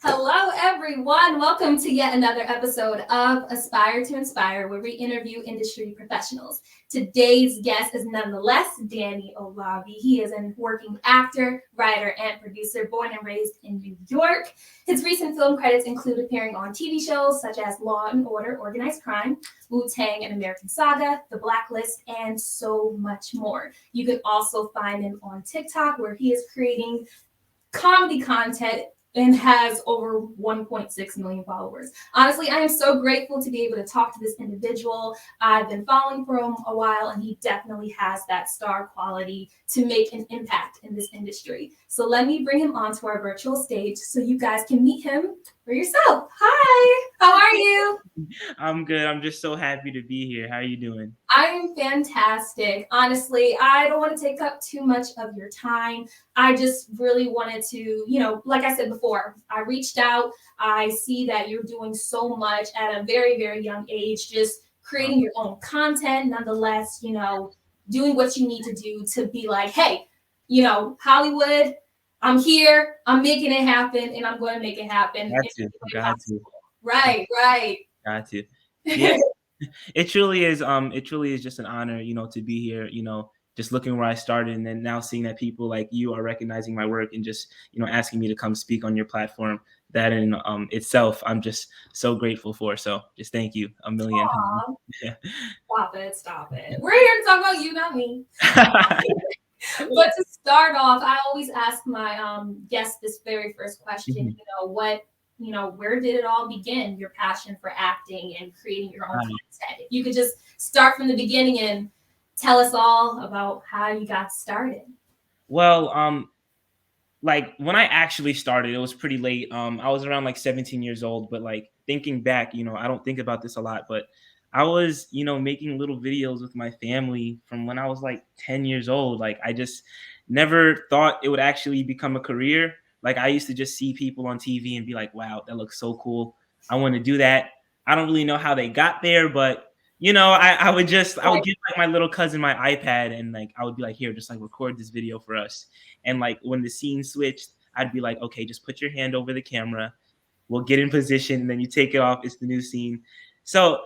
Hello, everyone. Welcome to yet another episode of Aspire to Inspire, where we interview industry professionals. Today's guest is nonetheless Danny Olabi. He is a working actor, writer, and producer, born and raised in New York. His recent film credits include appearing on TV shows such as Law and Order, Organized Crime, Wu-Tang and American Saga, The Blacklist, and so much more. You can also find him on TikTok, where he is creating comedy content and has over 1.6 million followers. Honestly, I am so grateful to be able to talk to this individual. I've been following for him a while, and he definitely has that star quality to make an impact in this industry. So let me bring him onto our virtual stage so you guys can meet him for yourself. Hi, how are you? I'm good. I'm just so happy to be here. How are you doing? I'm fantastic. Honestly, I don't want to take up too much of your time. I just really wanted to, like I said before, I reached out. I see that you're doing so much at a very, very young age, just creating your own content, nonetheless, doing what you need to do to be like, hey, Hollywood, I'm here, I'm making it happen, and I'm going to make it happen. Got to, got to, Right, right. got to. Yeah, it truly is. It truly is just an honor, to be here. Just looking where I started, and then now seeing that people like you are recognizing my work and just, asking me to come speak on your platform. That in itself, I'm just so grateful for. So just thank you a million times. Aw, Yeah. stop it. We're here to talk about you, not me. But to start off, I always ask my guests this very first question. Mhm. Where did it all begin? Your passion for acting and creating your own Um, content. If you could just start from the beginning and tell us all about how you got started. well, like when I actually started, it was pretty late. I was around like 17 years old, but like thinking back, I don't think about this a lot, but I was, making little videos with my family from when I was like 10 years old. Like I just never thought it would actually become a career. Like I used to just see people on TV and be like, wow, that looks so cool. I want to do that. I don't really know how they got there, but I would Right. give like my little cousin my iPad and like I would be like, here, just like record this video for us. And like when the scene switched, I'd be like, okay, just put your hand over the camera. We'll get in position, and then you take it off. It's the new scene. So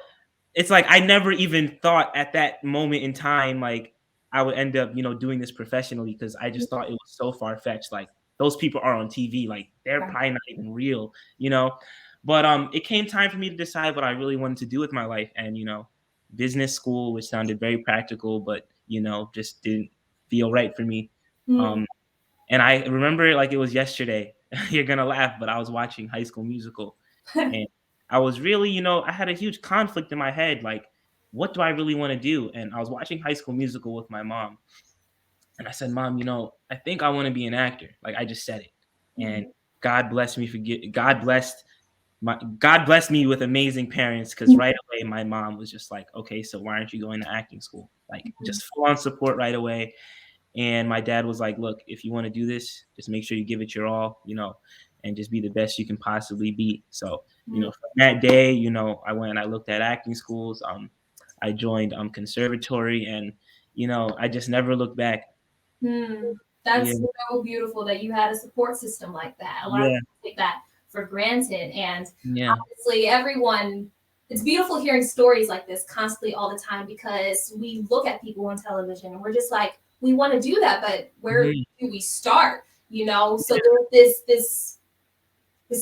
it's like I never even thought at that moment in time like I would end up, doing this professionally because I just thought it was so far fetched. Like those people are on TV, like they're Right. probably not even real, you know. But it came time for me to decide what I really wanted to do with my life, and business school, which sounded very practical, but just didn't feel right for me. Mm. Um, and I remember it like it was yesterday. You're gonna laugh, but I was watching High School Musical, and I was really, I had a huge conflict in my head. Like, what do I really want to do? And I was watching High School Musical with my mom, and I said, "Mom, I think I want to be an actor." Like I just said it, and Mhm. God bless me for God blessed me with amazing parents because right away my mom was just like, "Okay, so why aren't you going to acting school?" Like just full on support right away. And my dad was like, look, if you want to do this, just make sure you give it your all, and just be the best you can possibly be. So, Mm. from that day, I went and I looked at acting schools. I joined conservatory and, I just never looked back. Hmm. Yeah. That's so beautiful that you had a support system like that. A lot of Yeah. people take that for granted. And Yeah. honestly, it's beautiful hearing stories like this constantly all the time because we look at people on television and we're just like, we want to do that, but where Mhm. do we start? So there's this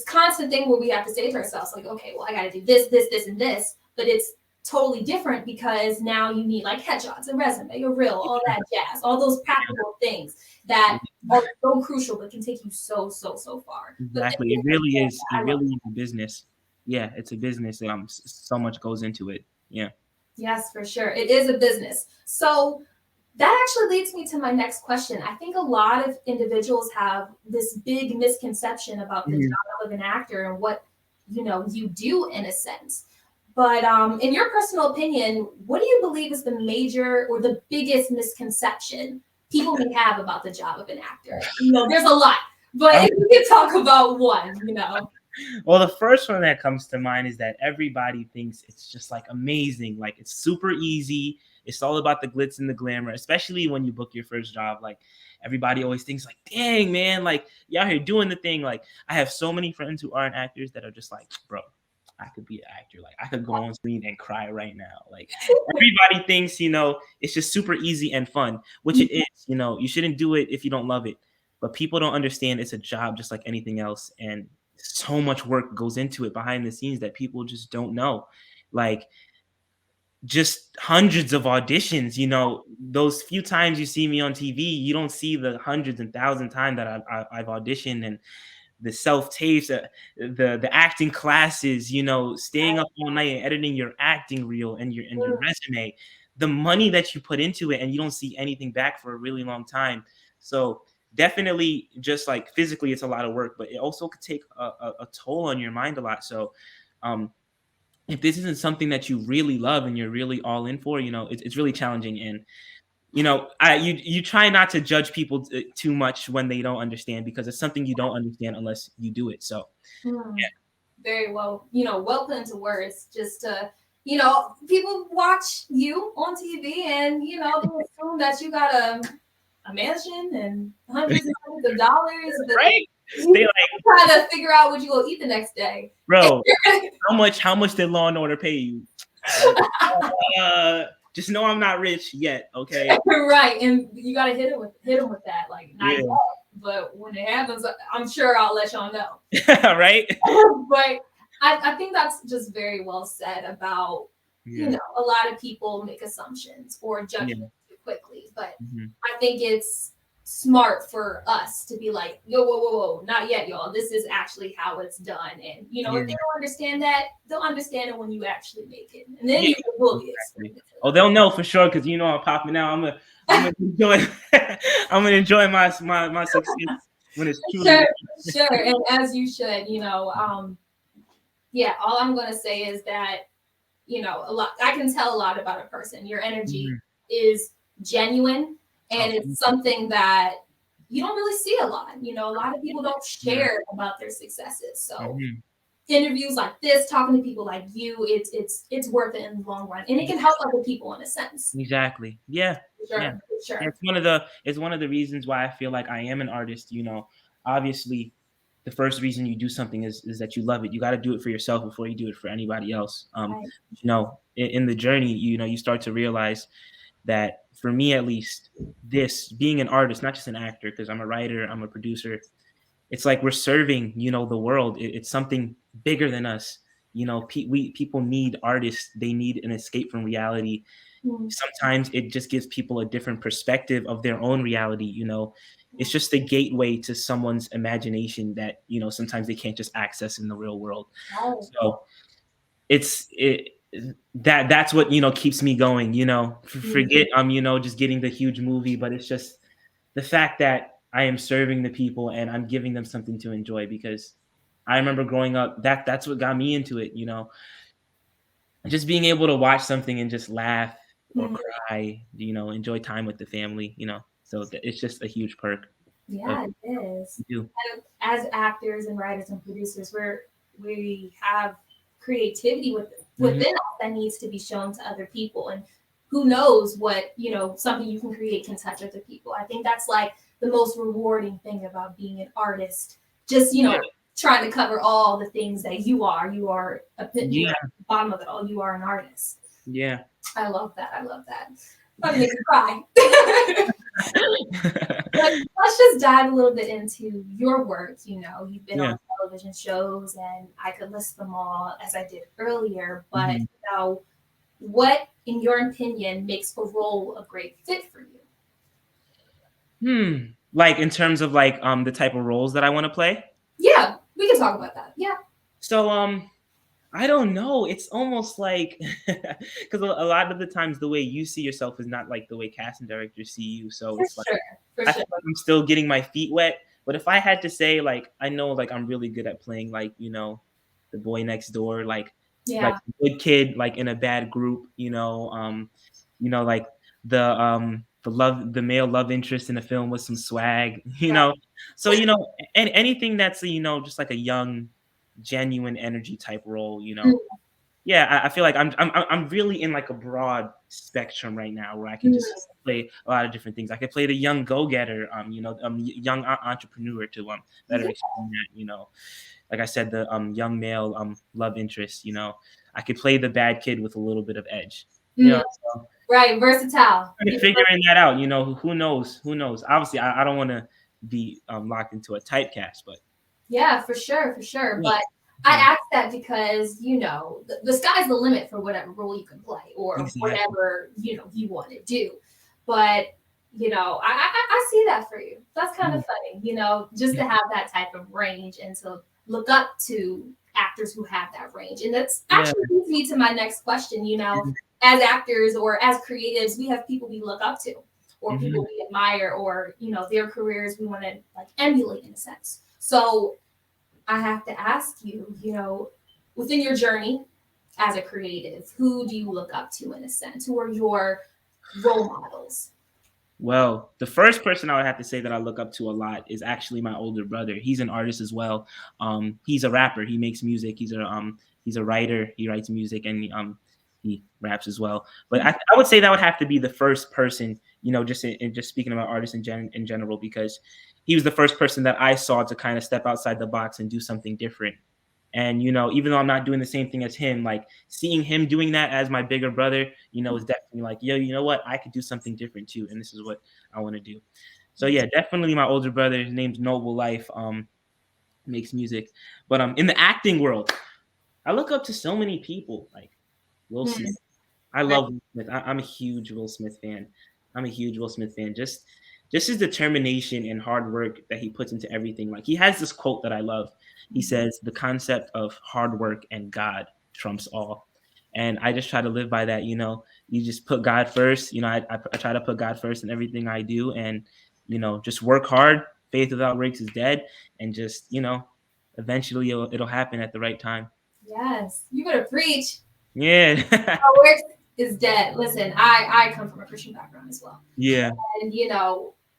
constant thing where we have to say to ourselves, like, okay, well, I got to do this, and this, but it's totally different because now you need like headshots, a resume, a reel, all that jazz, all those practical things that are so crucial but can take you so far. But Exactly. thank It you for really sharing is. that. It I love really is a business. Yeah. It's a business. And so much goes into it. Yeah. Yes, for sure. It is a business. So that actually leads me to my next question. I think a lot of individuals have this big misconception about the Mhm. job of an actor and what you do in a sense. But in your personal opinion, what do you believe is the major or the biggest misconception people may have about the job of an actor? There's a lot, but Um, if you can talk about one. Well, the first one that comes to mind is that everybody thinks it's just like amazing, like it's super easy. It's all about the glitz and the glamour, especially when you book your first job. Like everybody always thinks like, dang man, like you out here doing the thing. Like I have so many friends who aren't actors that are just like, bro, I could be an actor. Like I could go on screen and cry right now. Like everybody thinks, it's just super easy and fun, which it is. You shouldn't do it if you don't love it. But people don't understand it's a job just like anything else. And so much work goes into it behind the scenes that people just don't know. Like just hundreds of auditions, those few times you see me on TV, you don't see the hundreds and thousand times that I've auditioned, and the self-tapes, the acting classes, staying up all night and editing your acting reel and your resume, the money that you put into it, and you don't see anything back for a really long time. So definitely, just like physically, it's a lot of work, but it also could take a toll on your mind a lot. So if this isn't something that you really love and you're really all in for, it's really challenging. And you try not to judge people too much when they don't understand, because it's something you don't understand unless you do it. So yeah. Very well, well put into words. Just to, people watch you on TV and they assume that you got a mansion and hundreds and hundreds of dollars. Right? They like trying to figure out what you go eat the next day. Bro, how much did Law and Order pay you? Just know I'm not rich yet, okay? Right, and you gotta hit him with that, like not yet. But when it happens, I'm sure I'll let y'all know. Right? But I think that's just very well said about a lot of people make assumptions or judge too quickly. But I think it's smart for us to be like, yo, whoa, not yet, y'all. This is actually how it's done. And if they don't understand that, they'll understand it when you actually make it. And then you will be explained. Oh, they'll know for sure, because I'm popping out. I'm gonna enjoy my success when it's truly sure. And as you should, all I'm gonna say is that, a lot, I can tell a lot about a person. Your energy is genuine, and it's something that you don't really see a lot. A lot of people don't share about their successes. So interviews like this, talking to people like you, it's worth it in the long run, and it can help other people in a sense. Exactly. Yeah. Sure. It's one of the reasons why I feel like I am an artist. Obviously, the first reason you do something is that you love it. You got to do it for yourself before you do it for anybody else. In the journey, you start to realize that, for me at least, this being an artist, not just an actor, because I'm a writer, I'm a producer, it's like we're serving, the world. It's something bigger than us. People need artists. They need an escape from reality. Sometimes it just gives people a different perspective of their own reality. It's just a gateway to someone's imagination that, sometimes they can't just access in the real world. So that's what, keeps me going, forget, just getting the huge movie, but it's just the fact that I am serving the people and I'm giving them something to enjoy. Because I remember growing up, that's what got me into it, just being able to watch something and just laugh or cry, enjoy time with the family, so it's just a huge perk. Yeah, it is. And as actors and writers and producers, we have creativity within us that needs to be shown to other people. And who knows what, something you can create can touch other people. I think that's like the most rewarding thing about being an artist. Just, trying to cover all the things that you are. You are at the bottom of it all. You are an artist. Yeah. I love that. Probably make me cry. But let's just dive a little bit into your work. You've been on television shows, and I could list them all as I did earlier. But what, in your opinion, makes a role a great fit for you? Like in terms of like the type of roles that I want to play? Yeah, we can talk about that. Yeah. So I don't know. It's almost like, because a lot of the times the way you see yourself is not like the way casting directors see you. So it's like, I feel like I'm still getting my feet wet. But if I had to say, like, I know like I'm really good at playing like, the boy next door, like a good kid, like in a bad group, like the male love interest in a film with some swag, So, and anything that's, just like a young, genuine energy type role, yeah, I feel like I'm really in like a broad spectrum right now where I can just play a lot of different things. I could play the young go-getter, young entrepreneur to better Yeah. explain that, like I said, the young male love interest. I could play the bad kid with a little bit of edge. Mm, So right, versatile. kind of figuring that out. Who knows? Who knows? Obviously, I don't want to be locked into a typecast, but Yeah, for sure, for sure. yeah, But I yeah, asked that because, the sky's the limit for whatever role you can play or exactly. whatever, you want to do. But, I see that for you. That's kind Mhm. of funny, just to have that type of range and to look up to actors who have that range. And that's Yeah. actually leads me to my next question, Mhm. as actors or as creatives, we have people we look up to or people Mhm. we admire or, their careers we want to like emulate in a sense. So I have to ask you, within your journey as a creative, who do you look up to in a sense? Who are your role models? Well, the first person I would have to say that I look up to a lot is actually my older brother. He's an artist as well. He's a rapper. He makes music. He's a writer. He writes music and he raps as well. But I would say that would have to be the first person. Just speaking about artists in general, because he was the first person that I saw to kind of step outside the box and do something different. And even though I'm not doing the same thing as him, like seeing him doing that as my bigger brother, is definitely like, yo, you know what? I could do something different too, and this is what I want to do. So yeah, definitely my older brother. His name's Noble Life. Makes music, but in the acting world, I look up to so many people like Will Mm, Smith. I right. love Will Smith. I'm a huge Will Smith fan. I'm a huge Will Smith fan. Just his determination and hard work that he puts into everything. Like he has this quote that I love. He says, "The concept of hard work and God trumps all." And I just try to live by that. You just put God first. I try to put God first in everything I do, and just work hard. Faith without works is dead, and just eventually it'll happen at the right time. Yes, you better preach. Yeah. Our work is dead. Listen, I come from a Christian background as well, Yeah. and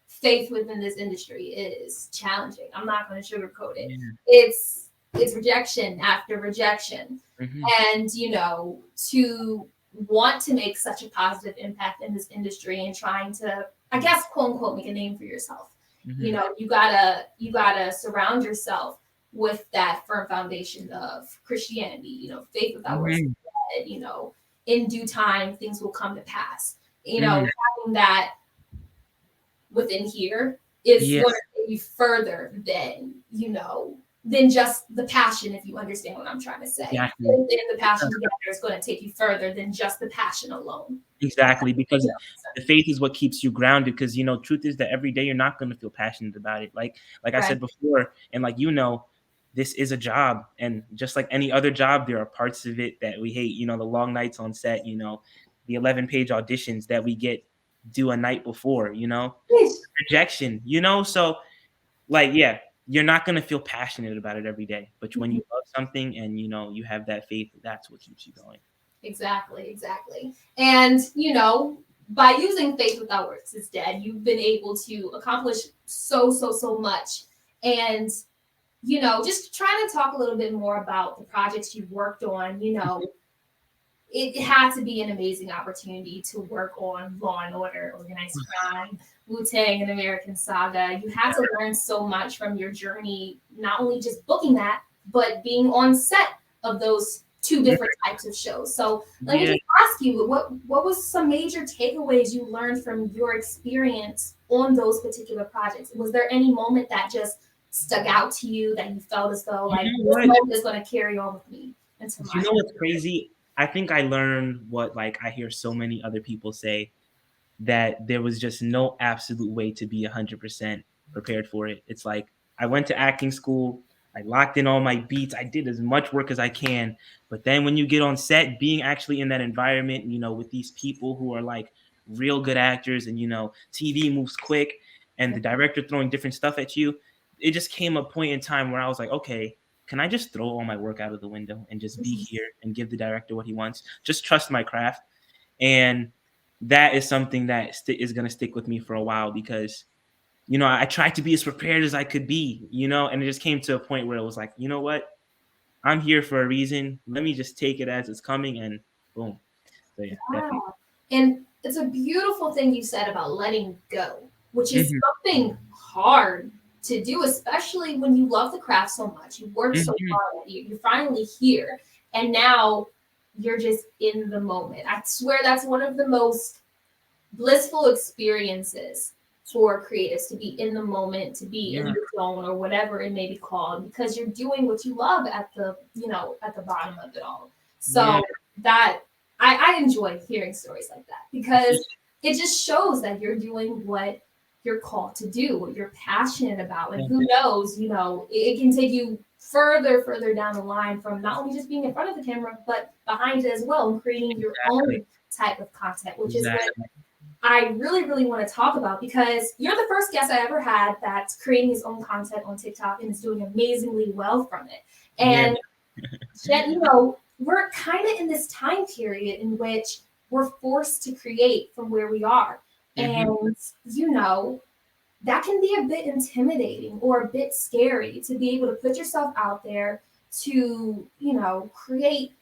faith within this industry is challenging. I'm not going to sugarcoat it. Yeah. It's rejection after rejection, Mhm. and to want to make such a positive impact in this industry and trying to, I guess, quote unquote, make a name for yourself. Mhm. You gotta surround yourself with that firm foundation of Christianity. Faith without works is Mhm. dead. In due time, things will come to pass. Mhm. Having that within here is Yeah, going to take you further than just the passion, if you understand what I'm trying to say. exactly. And the passion together is going to take you further than just the passion alone. Exactly, because You know, the faith is what keeps you grounded. Because truth is that every day you're not gonna feel passionate about it. Like I right. said before, and like this is a job, and just like any other job, there are parts of it that we hate. The long nights on set. The 11-page auditions that we get due a night before. Rejection. So like, yeah, you're not gonna feel passionate about it every day, but when you love something and you have that faith, that's what keeps you going. Exactly, exactly. And, by using faith without works is dead, you've been able to accomplish so, so, so much. And, just trying to talk a little bit more about the projects you've worked on, it had to be an amazing opportunity to work on Law and Order, Organized Crime, Wu Tang, and American Saga. You had to learn so much from your journey, not only just booking that, but being on set of those two Mm, different types of shows. So let me yeah. just ask you, what was some major takeaways you learned from your experience on those particular projects? Was there any moment that just stuck out to you that you felt as though You like know this what? moment is going to carry on with me into You my know what's crazy? I think I learned what, like, I hear so many other people say, that there was just no absolute way to be 100% prepared for it. It's like I went to acting school, I locked in all my beats, I did as much work as I can. But then when you get on set, being actually in that environment, with these people who are like real good actors, and TV moves quick, and the director throwing different stuff at you, it just came a point in time where I was like, okay, can I just throw all my work out of the window and just be here and give the director what he wants? Just trust my craft. And that is something that is going to stick with me for a while, because I tried to be as prepared as I could be, and it just came to a point where it was like, you know what, I'm here for a reason. Let me just take it as it's coming, and boom. So yeah, definitely. Wow. And it's a beautiful thing you said about letting go, which is Mhm, something hard to do, especially when you love the craft so much. You work so mhm. hard at it. You're finally here. And now you're just in the moment. I swear that's one of the most blissful experiences for creatives, to be in the moment, to be in Yeah, your zone or whatever it may be called, because you're doing what you love at the, at the bottom of it all. yeah. So that I enjoy hearing stories like that, because it just shows that you're doing what you're called to do, what you're passionate about. And who knows, it can take you further down the line, from not only just being in front of the camera, but behind it as well, and creating your Exactly, own type of content, which is what exactly. I really want to talk about, because you're the first guest I ever had that's creating his own content on TikTok and is doing amazingly well from it. Yeah. And yet, we're kind of in this time period in which we're forced to create from where we are. Mhm. And, that can be a bit intimidating or a bit scary, to be able to put yourself out there to, create,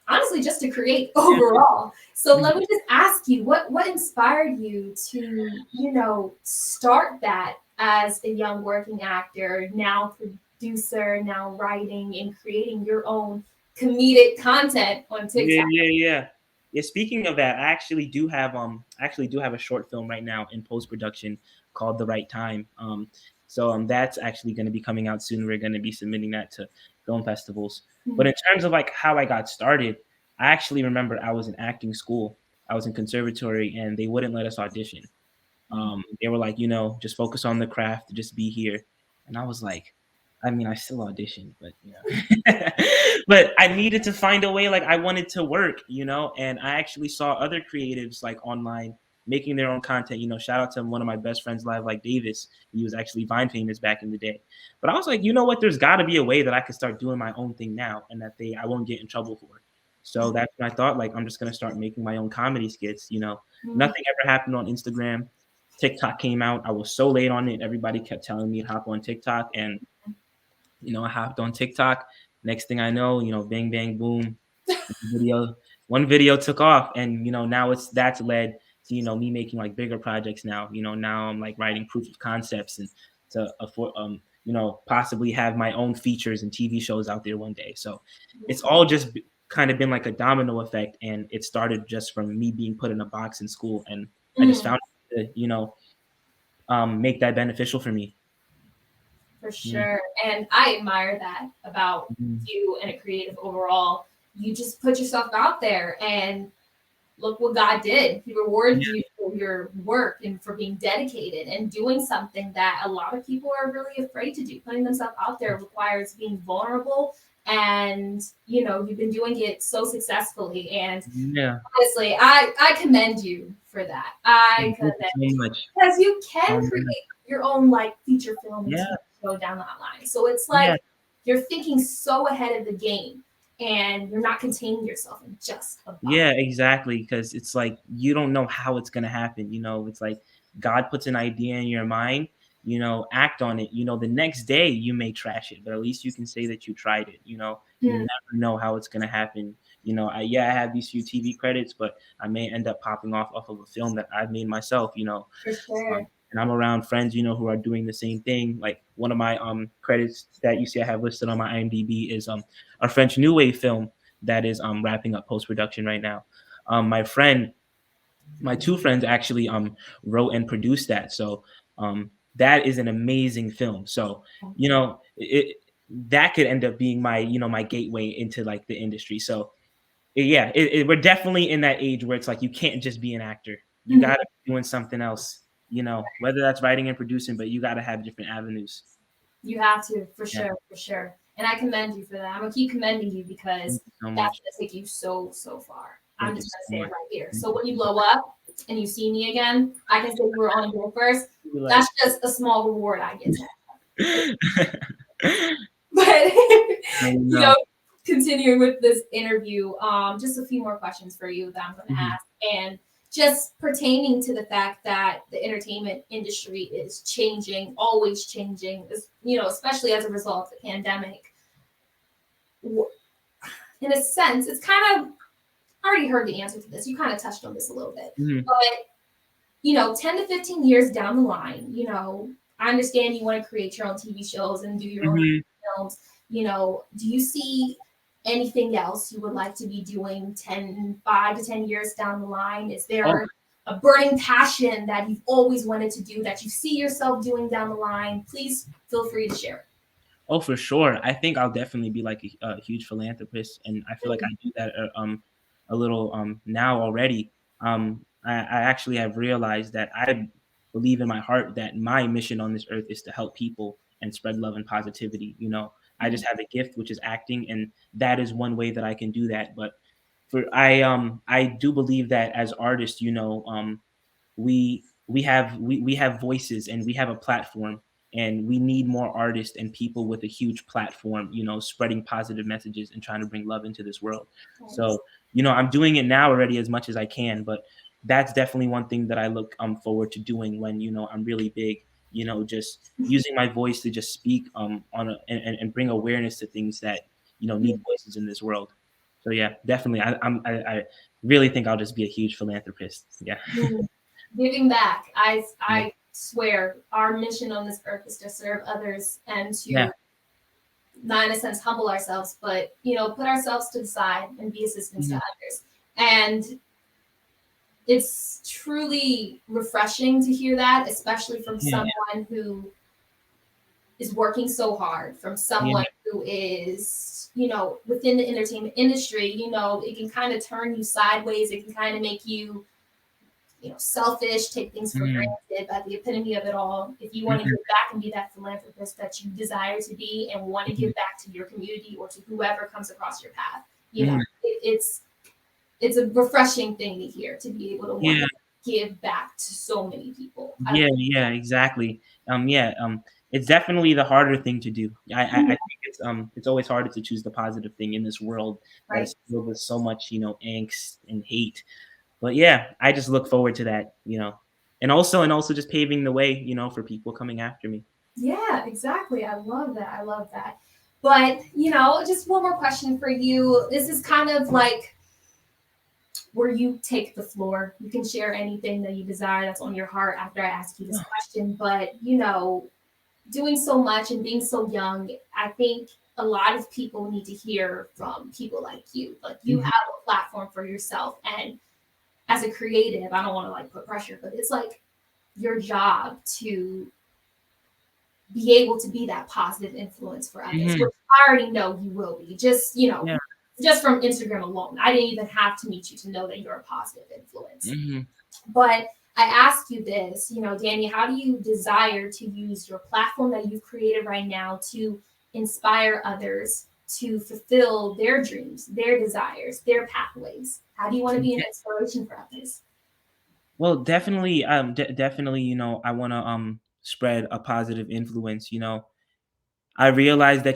honestly, just to create Yeah. overall. So Mhm. let me just ask you, what inspired you to, start that as a young working actor, now producer, now writing and creating your own comedic content on Yeah, TikTok? yeah, yeah. Yeah, speaking of that, I actually do have a short film right now in post-production called The Right Time. That's actually gonna be coming out soon. We're gonna be submitting that to film festivals. But Mhm. in terms of, like, how I got started, I actually remember I was in acting school. I was in conservatory, and they wouldn't let us audition. They were like, "Just focus on the craft, just be here." And I was like, I mean, I still auditioned, but but I needed to find a way. Like, I wanted to work, and I actually saw other creatives like online making their own content. Shout out to one of my best friends, Live Like Davis. He was actually Vine famous back in the day. But I was like, you know what? There's got to be a way that I could start doing my own thing now, and that I won't get in trouble for. So that's when I thought, like, I'm just gonna start making my own comedy skits. Mhm. Nothing ever happened on Instagram. TikTok came out. I was so late on it. Everybody kept telling me to hop on TikTok, and I hopped on TikTok. Next thing I know, bang bang boom, video one video took off, and now that's led to me making like bigger projects now. Now I'm like writing proof of concepts, and to afford possibly have my own features and TV shows out there one day. So it's all just kind of been like a domino effect, and it started just from me being put in a box in school, and I just Mm. found it to, make that beneficial for me. For Yeah. sure. And I admire that about Mhm. you and a creative overall. You just put yourself out there, and look what God did. He rewarded you for your work and for being dedicated and doing something that a lot of people are really afraid to do. Putting themselves out there requires being vulnerable. And, you've been doing it so successfully. And Yeah. honestly, I commend you for that. I Thank you commend so you, much. because you can Um, create your own like feature film and yeah, TV show down that line. So it's yeah, like you're thinking so ahead of the game, and you're not containing yourself in just a box. yeah, exactly. Because it's like you don't know how it's gonna happen. It's like God puts an idea in your mind. Act on it. The next day you may trash it, but at least you can say that you tried it. You Hmm, never know how it's gonna happen. I have these few TV credits, but I may end up popping off of a film that I've made myself. for sure. And I'm around friends, who are doing the same thing. Like one of my credits that you see I have listed on my IMDb is a French New Wave film that is wrapping up post production right now. My friend, my two friends actually wrote and produced that. So that is an amazing film. So that could end up being my gateway into like the industry. So yeah, we're definitely in that age where it's like you can't just be an actor. You Mhm. got to be doing something else. Whether that's writing and producing, but you got to have different avenues. You have to, for Yeah, sure, for sure. And I commend you for that. I'm gonna keep commending you, thank because you so that's much. gonna take you so far. I'm Thank you just gonna so say it much. right here. Thank So when you blow up and you see me again, I can say you were on here first. you. That's just a small reward I get to have. I But you know. know, continuing with this interview, just a few more questions for you that I'm going to Mhm. ask, and just pertaining to the fact that the entertainment industry is changing, always changing, especially as a result of the pandemic. in a sense, it's kind of, I already heard the answer to this. You kind of touched on this a little bit. Mhm. But 10 to 15 years down the line, I understand you want to create your own TV shows and do your own Mhm. films. Do you see anything else you would like to be doing 5 to 10 years down the line? Is Oh, there a burning passion that you've always wanted to do that you see yourself doing down the line? Please feel free to share. oh, for sure. I think I'll definitely be like a huge philanthropist, and I feel like I do that a little now already. I actually have realized that I believe in my heart that my mission on this earth is to help people and spread love and positivity. I just have a gift, which is acting, and that is one way that I can do that. But I do believe that as artists, we have voices and we have a platform, and we need more artists and people with a huge platform, spreading positive messages and trying to bring love into this world. Nice. So I'm doing it now already as much as I can, but that's definitely one thing that I look forward to doing when I'm really big, just using my voice to just speak on and bring awareness to things that need voices in this world. So yeah, definitely I really think I'll just be a huge philanthropist. Yeah. Giving back. I Yeah. I swear our mission on this earth is to serve others and Yeah. to not in a sense humble ourselves, but put ourselves to the side and be assistance to Mhm. others. And it's truly refreshing to hear that, especially from Yeah. someone who is working so hard, from Yeah. someone who is, within the entertainment industry. It can kind of turn you sideways. It can kind of make you selfish, take things for Mhm. granted. But the epitome of it all, if you want to Mhm. give back and be that philanthropist that you desire to be and want to Mhm. give back to your community or to whoever comes across your path, Mhm. it's a refreshing thing to hear, to be able to want Yeah. to give back to so many people. I Yeah, yeah, exactly. Yeah, it's definitely the harder thing to do. I think it's always harder to choose the positive thing in this world that right. is filled with so much, angst and hate. But yeah, I just look forward to that. And also just paving the way, for people coming after me. Yeah, exactly. I love that. I love that. But, just one more question for you. This is kind of like where you take the floor. You can share anything that you desire that's on your heart after I ask you this question. But, doing so much and being so young, I think a lot of people need to hear from people like you. Like you Mhm, have a platform for yourself. And as a creative, I don't want to like put pressure, but it's like your job to be able to be that positive influence for others, mhm, which I already know you will be. yeah, Just from Instagram alone. I didn't even have to meet you to know that you're a positive influence. mhm. But I ask you this, Danny, how do you desire to use your platform that you've created right now to inspire others to fulfill their dreams, their desires, their pathways? How do you want to be an inspiration for others? Well, definitely, definitely, I want to spread a positive influence. I realize that,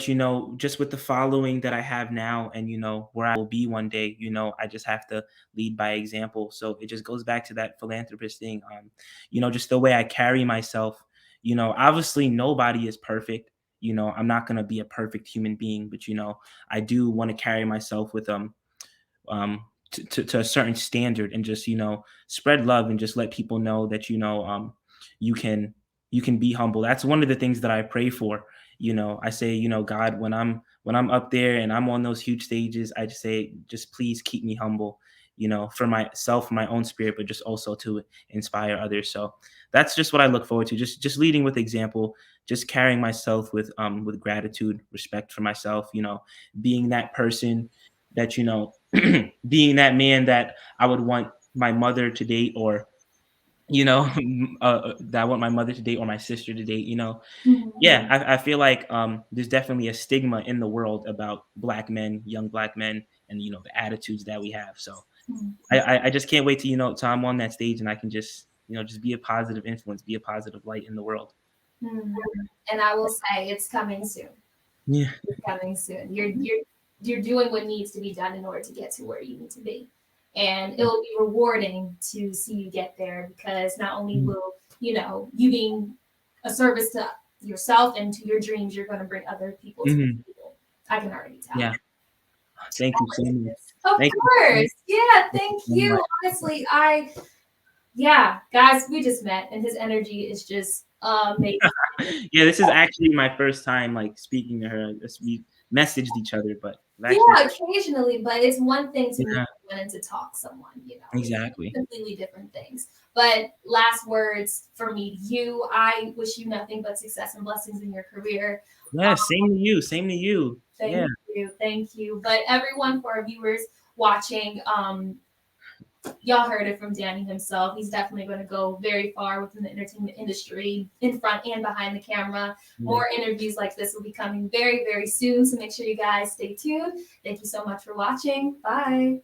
just with the following that I have now and, where I will be one day, I just have to lead by example. So it just goes back to that philanthropist thing. Just the way I carry myself, obviously nobody is perfect. I'm not going to be a perfect human being, but, I do want to carry myself with, to a certain standard, and just spread love and just let people know that you can you can be humble. That's one of the things that I pray for. I say, God, when I'm up there and I'm on those huge stages, I just say, just please keep me humble, for myself, for my own spirit, but just also to inspire others. So that's just what I look forward to, just leading with example, just carrying myself with gratitude, respect for myself, being that person that being that man that I would want my mother to date, or that I want my mother to date or my sister to date. Yeah, I feel like there's definitely a stigma in the world about black men, young black men, and the attitudes that we have. So I just can't wait to till I'm on that stage and I can just just be a positive influence, be a positive light in the world. And I will say it's coming soon. Yeah. It's coming soon. You're doing what needs to be done in order to get to where you need to be. And it will be rewarding to see you get there because not only will, you being a service to yourself and to your dreams, you're going to bring other people to the Mhm. table. I can already tell. Yeah. Thank you so much. Of Thank you so course. much. Yeah, Thank you thank so you. much. Honestly, yeah, guys, we just met and his energy is just amazing. Yeah, this is actually my first time like speaking to her. We messaged each other, but Yeah, actually, occasionally, but it's one thing to meet yeah, someone and to talk someone, it's exactly. completely different things. But last words for me to you, I wish you nothing but success and blessings in your career. Yeah, same to you. Same to you. Yeah. Thank you. But everyone, for our viewers watching, y'all heard it from Danny himself. He's definitely going to go very far within the entertainment industry, in front and behind the camera. Yeah. More interviews like this will be coming very, very soon. So make sure you guys stay tuned. Thank you so much for watching. Bye.